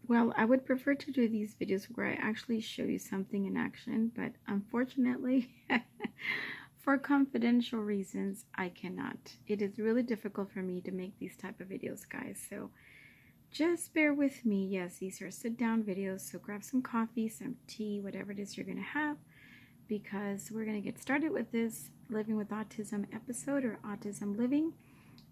Well, I would prefer to do these videos where I actually show you something in action, but unfortunately, for confidential reasons, I cannot. It is really difficult for me to make these type of videos, guys. So just bear with me. Yes, these are sit-down videos, so grab some coffee, some tea, whatever it is you're going to have, because we're going to get started with this Living with Autism episode, or Autism Living.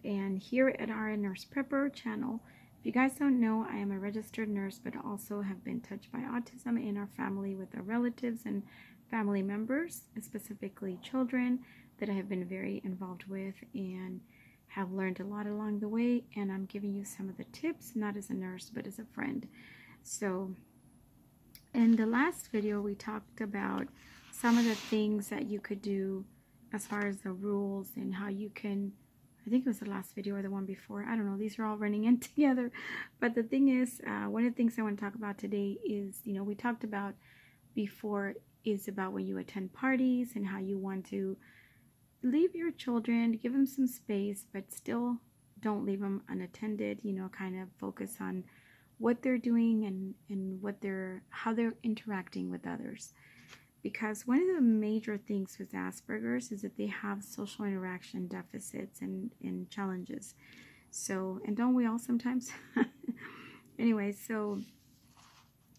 And here at RNnurse Prepper channel, if you guys don't know, I am a registered nurse, but also have been touched by autism in our family with our relatives and family members, specifically children that I have been very involved with and have learned a lot along the way. And I'm giving you some of the tips, not as a nurse, but as a friend. So in the last video, we talked about some of the things that you could do as far as the rules and how you can, I think it was the last video or the one before, I don't know, these are all running in together. But the thing is, one of the things I want to talk about today is, we talked about before, is about when you attend parties and how you want to leave your children, give them some space, but still don't leave them unattended, kind of focus on what they're doing and how they're interacting with others. Because one of the major things with Asperger's is that they have social interaction deficits and challenges. So, and don't we all sometimes? Anyway,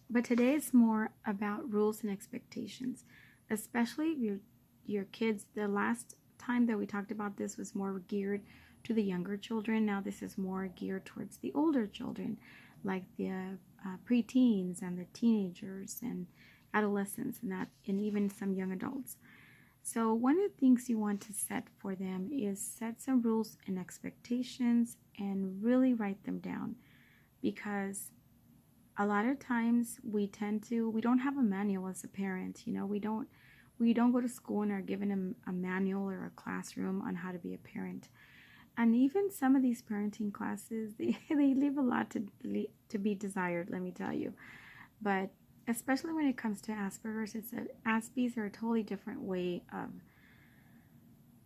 but today is more about rules and expectations, especially if your kids. The last time that we talked about this was more geared to the younger children. Now this is more geared towards the older children, like the preteens and the teenagers and adolescents and even some young adults. So one of the things you want to set for them is set some rules and expectations and really write them down, because a lot of times we don't have a manual as a parent. We don't go to school and are given a manual or a classroom on how to be a parent. And even some of these parenting classes, they leave a lot to be desired, let me tell you. But especially when it comes to Asperger's, Aspies are a totally different way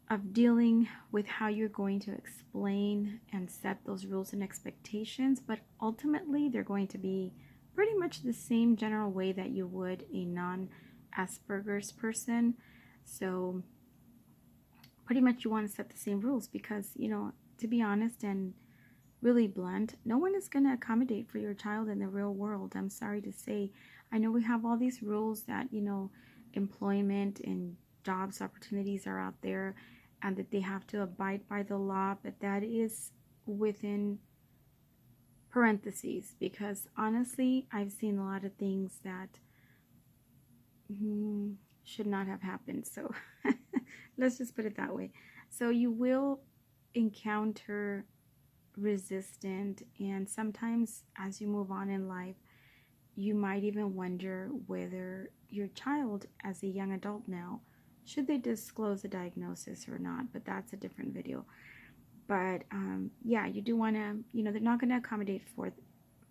of dealing with how you're going to explain and set those rules and expectations. But ultimately, they're going to be pretty much the same general way that you would a non-Asperger's person. So pretty much you want to set the same rules, because, to be honest and really blunt, no one is going to accommodate for your child in the real world. I'm sorry to say. I know we have all these rules that, employment and jobs opportunities are out there and that they have to abide by the law, but that is within parentheses, because honestly, I've seen a lot of things that should not have happened. So let's just put it that way. So you will encounter resistance, and sometimes as you move on in life, you might even wonder whether your child, as a young adult now, should they disclose a diagnosis or not. But that's a different video. But yeah, you do want to, they're not going to accommodate for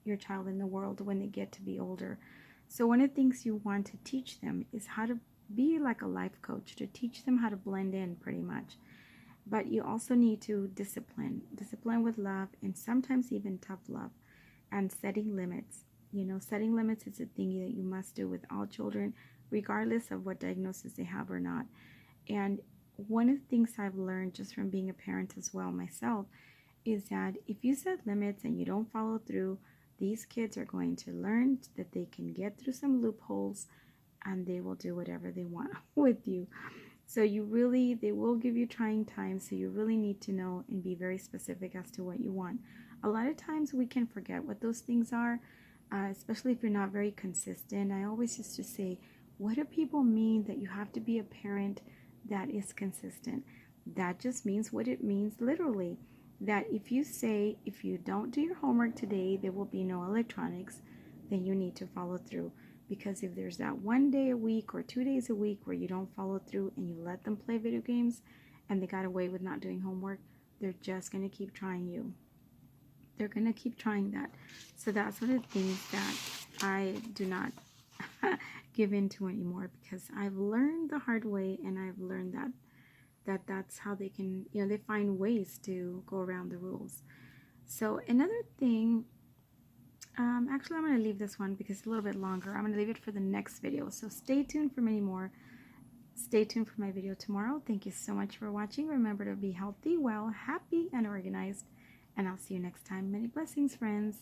your child in the world when they get to be older. So one of the things you want to teach them is how to be like a life coach, to teach them how to blend in pretty much. But you also need to discipline with love, and sometimes even tough love, and setting limits. Setting limits is a thing that you must do with all children, regardless of what diagnosis they have or not. And one of the things I've learned just from being a parent as well myself is that if you set limits and you don't follow through, these kids are going to learn that they can get through some loopholes and they will do whatever they want with you. So they will give you trying times, so you really need to know and be very specific as to what you want. A lot of times we can forget what those things are, especially if you're not very consistent. I always used to say, what do people mean that you have to be a parent that is consistent? That just means what it means literally. That if you don't do your homework today, there will be no electronics, then you need to follow through. Because if there's that 1 day a week or 2 days a week where you don't follow through and you let them play video games and they got away with not doing homework, they're just going to keep trying you. They're going to keep trying that. So that's one of the things that I do not give in to anymore, because I've learned the hard way, and I've learned that's how they can, they find ways to go around the rules. So another thing Actually, I'm going to leave this one because it's a little bit longer. I'm going to leave it for the next video. So stay tuned for many more. Stay tuned for my video tomorrow. Thank you so much for watching. Remember to be healthy, well, happy, and organized. And I'll see you next time. Many blessings, friends.